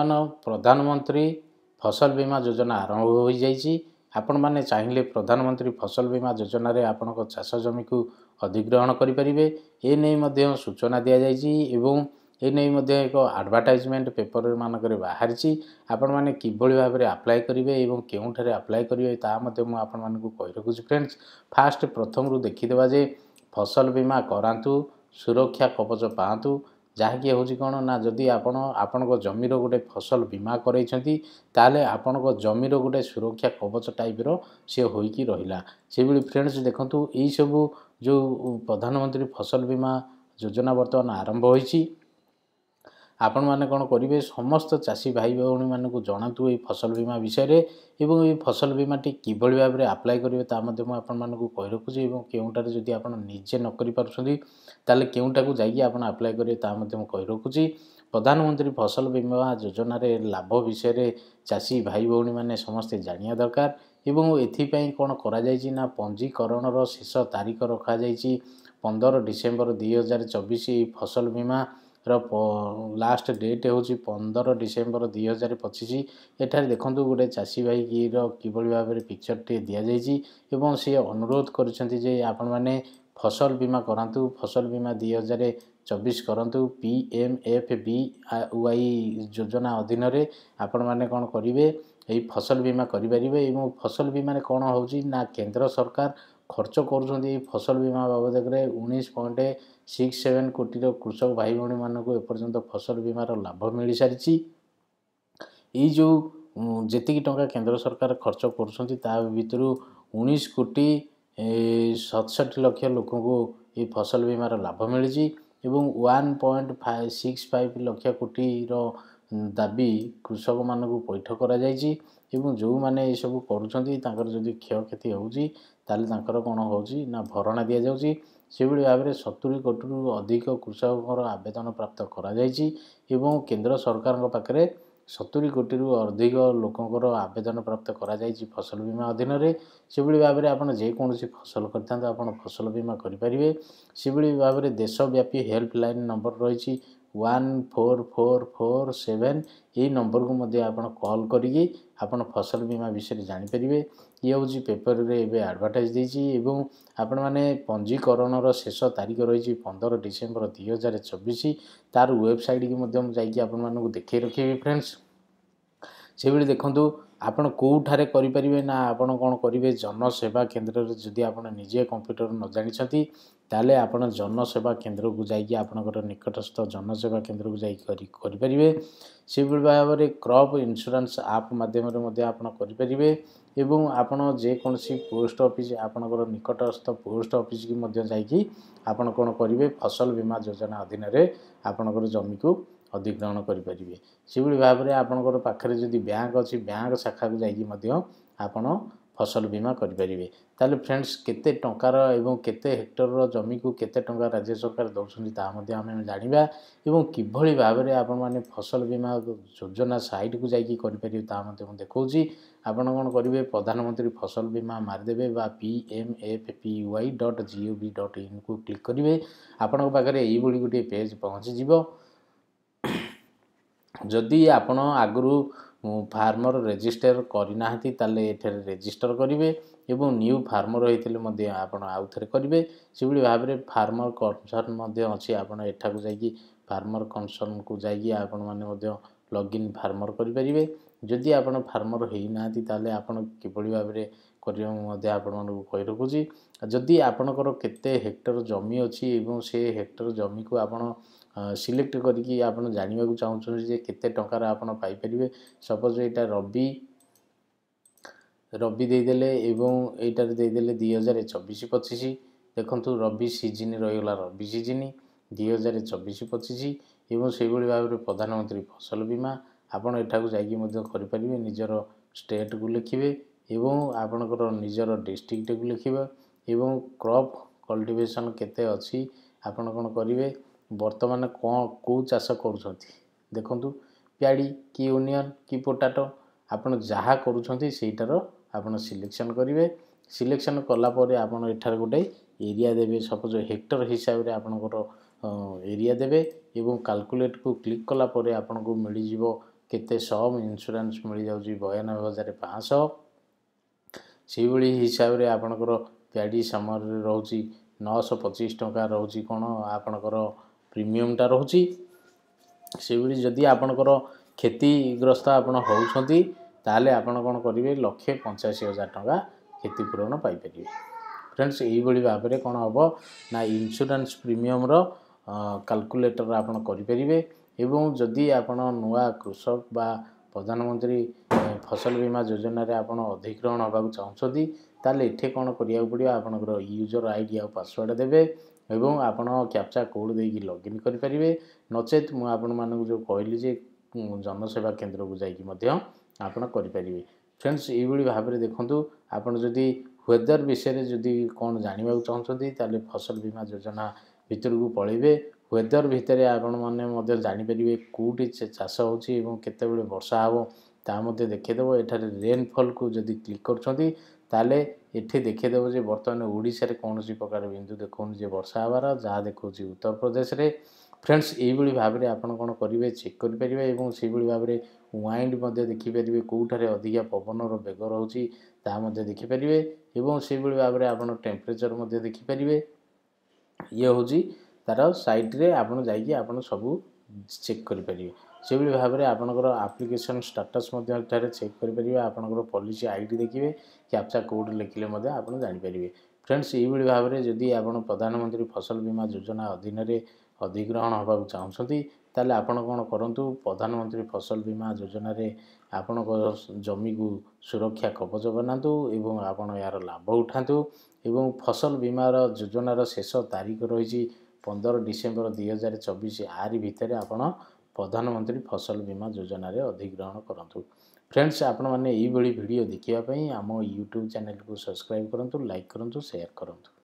प्रधानमंत्री फसल बीमा योजना आरंभ हो जाइए। आपण मैंने चाहिए प्रधानमंत्री फसल बीमा योजना रे आपण चाष जमी को अधिग्रहण करें। ए नहीं सूचना दि जाइए ए नहीं एक एडवर्टाइजमेंट पेपर मानक बाहर आपण मैंने किभली भाव में अप्लाई करेंगे और केउठारे अप्लाई करेंगे मुझे कही रखुच्छी फ्रेंड्स। फास्ट प्रथम रू देखीदेवा जे फसल बीमा करातु सुरक्षा कवच पातु जहाँकि हूँ कौन ना जदि आपण जमीर गोटे फसल बीमा कराइछंती ताले आपण जमीर गोटे सुरक्षा कवच टाइप्र सी होइकी रहिला से भी फ्रेंड्स। देखंतु यही सबू जो प्रधानमंत्री फसल बीमा योजना वर्तमान आरंभ होइछि आपण माने कौन करेंगे समस्त चाषी भाई भौणी मानक जनातु ये फसल बीमा विषय रे एवं ये फसल बीमा टी किभली भाव में अप्लाई करेंगे तामध्ये मु आपण मानक कहि रखुछि एवं केउटारे जदि आपण निजे न करि पारुछंती ताले केउटा को जाइए आपण अप्लाई करेंगे तामध्ये मु कहि रखुछि। प्रधानमंत्री फसल बीमा योजना रे लाभ विषय रे चाषी भाई भौणी माने समस्ते जानिया दरकार एवं एथिपाई कौन करा जाइछि ना पंजीकरण शेष तारीख रखा जाइछि 15 डिसेम्बर 2024 फसल बीमा लास्ट डेट हूँ 15 डिसेम्बर 2025। एठार देखूँ गोटे चाषी भाई की किभली भाव में पिक्चर टे दि जाइए सी अनुरोध कर आपण मैंने फसल बीमा करातु फसल बीमा 2024 करूँ PMFBY योजना अधीन रे आपण मैंने कौन करेंगे यही फसल बीमा करें। फसल बीमा कौन हो ना केंद्र सरकार खर्च कर फसल बीमा बाबद में 19.67 कोटी कृषक भाई भौणी मानक एपर्यंत फसल बीमार लाभ मिल सारी। ये जो जी टंका केंद्र सरकार खर्च कर भितर 19 कोटी 67 लाख लोक को ये फसल बीमार लाभ मिली एवं 1.65 लाख कोटी दाबी कृषक मानक पैठ करा जाइछि एवं जो मैंने ये सब करुँच क्षयक्षति होउछि ताले तांकर कौन होउछि ना भरणा दि जाउछि से भाव में 70 कोटी अधिक कृषक आवेदन प्राप्त करा जाइछि एवं केंद्र सरकार पाखे 70 कोटी अधिक लोकंर आवेदन प्राप्त करा जाइछि फसल बीमा अधीन रे से भाव में आपन जेकोसी फसल करथांत आपन फसल बीमा करें। से भाव में देशव्यापी हेल्पलाइन नंबर रही 14447 ये नंबर को मध्य आपन कॉल करिए आपन फसल बीमा विषय जानीपर। ये हूँ पेपर रे एडवर्टाइज देती आपण मैंने पंजीकरण शेष तारीख रही 15 डिसेम्बर 2024 तार वेबसाइट की जाकि आपण मानक देखे रखिए फ्रेंड्स। से देखूँ आपण कौठारे करें ना आपण कौन करेंगे जनसेवा केन्द्र जदि आप निजे कंप्यूटर न जानी ताले आपण जनसेवा केन्द्र को जाकि आपणकर निकटस्थ जनसेवा केन्द्र को जाकि से भाव में क्रॉप इंश्योरेंस आप माध्यम करें एवं आपण जेकोसी पोस्ट ऑफिस आपणकर निकटस्थ पोस्ट ऑफिस की जाकि आपण कौन करेंगे फसल बीमा योजना अधीन रे आपणकर जमी को अधिग्रहण करें। से भाव में आपणकर पाखे जदि बैंक अच्छी बैंक शाखा को जाकि आपण फसल बीमा करें। ताले फ्रेंड्स केते टंकार एवं केते हेक्टर जमी को केते टंका राज्य सरकार दौरान आम जाना एवं किभली भाव में आपण मैंने फसल बीमा योजना साइट को जाकि करें देखा आपण कौन करेंगे प्रधानमंत्री फसल बीमा मारिदेवे PMFPY.gov.in को क्लिक करेंगे आपण पाखे यही गोटे पेज पहुँचीज। जदि आपण आगु फार्मर रजिस्टर करना ताले एठारे रजिस्टर करेंगे एवं न्यू फार्मर होते आपण आउ थे करेंगे। से भाव में फार्मर कनसर्न अच्छी आपड़ एठा को जाकि फार्मर कनसर्न को जाकि आपण मैंने लॉगिन फार्मर करें। जदि आपण फार्मर होना ताले आपण किभली भाव में करें आपण कही रखुच्छी। जदि आपणकर केते हेक्टर जमी अच्छी से हेक्टर जमी को आपण सिलेक्ट करके आप जानवा चाहते केते टंकार आपण पाइपर सपोज यहाँ रबी देदेले एवं एटार देदेले 2024-25 देखंतु रबी सीजन रहीगला रबी सीजन 2024-25 एवं से भाव में प्रधानमंत्री फसल बीमा आपण एठा को जाकि करें निजर स्टेट को लिखिए एवं आपणकर निजर डिस्ट्रिक्ट को लिखिए एवं क्रॉप कल्टिवेशन केते अच्छी आपण कौन करेंगे वर्तमान कौन कौ चाष कर देखु प्याड़ी कि ओनियन कि पोटाटो आपण जहाँ करूटार आपण सिलेक्शन करेंगे। सिलेक्शन कलापर आपण एठार गोटे एरिया देवे सपोज हेक्टर हिसाब से आपणकर एरिया देवे एवं कैलकुलेट को क्लिक कलापर आपन को मिल केते सम इन्शुरान्स मिल जाउची 92,500 सेहिभଳି हिसाब रे आपणकर गाड़ी समर रोची 925 टंका रोची कोन आपणकर प्रीमियमटा रोची सेहिभଳି जदि आपणकर क्षतिग्रस्त आपण होउछंती ताले आपण कोन करिवे 1,85,000 टंका क्षतिपूरण पाई परिवे। फ्रेंड्स यही भली भाव में कौन हम ना इन्शुरान्स प्रीमियम रो कैलकुलेटर आपण करि परिवे एवं जदि आपण नुआ कृषक बा प्रधानमंत्री फसल बीमा योजना रे आपण अधिग्रहण होबाक चाहछथि ताले एठे कोन करिया पड़ियो आपनकर यूजर आईडी आ पासवर्ड देबे एवं आपण कैप्चा कोड देकी लॉगिन करि परिवे नचेत मु आपण मानक जो कहली जे जनसेवा केंद्र को जाई कि मध्य आपण करि परिवे। फ्रेंड्स एही भली भाव में देखंतु आपण जदि वेदर विषय जदि कौन जानवा चाहते ताले फसल बीमा योजना भितर को पलैबे वेदर भितर आपण मैंने जानीपर कौटी चाष होते वर्षा हम ता देखीदेव एठारे रेनफॉल को जदि क्लिक कर एठी देखीदेव जे बर्तमान ओडिशा रे कौन प्रकार बिंदु देखौन जे वर्षा हबार जहाँ देखौँ उत्तर प्रदेश रे। फ्रेंड्स यही भाव में आपड़ कौन करेंगे चेक करेंगे से भाव में वाइंड देखिपारे कौटारे अधिका पवन बेग रोचे ताकि देखिपारे एवं से भाव में आप टेम्परेचर देखिपारे ये हूँ तार साइट्रे आपड़ जा सब चेक करेंगे से भाव में आपंकर आप्लिकेसन स्टाटस चेक करेंगे आपंकर पॉलिसी आईडी देखिए कैप्चा कोड लिखिले आप जानीपारे। फ्रेंड्स यही भाव में जदि आप प्रधानमंत्री फसल बीमा योजना अधीन अधिग्रहण होगा चाहते ताले आपण कौन करूँ प्रधानमंत्री फसल बीमा योजना रे आपण जमी को सुरक्षा कवच बनातु एवं आपण यार लाभ उठातु एवं फसल बीमार योजनार शेष तारीख रही 15 डिसेम्बर 2024 आरी भितर आपण प्रधानमंत्री फसल बीमा योजना रे अधिग्रहण करंतु। फ्रेंड्स आपण माने एही भली वीडियो देखिया पई आम यूट्यूब चैनल को सब्सक्राइब करंतु लाइक करंतु शेयर करंतु।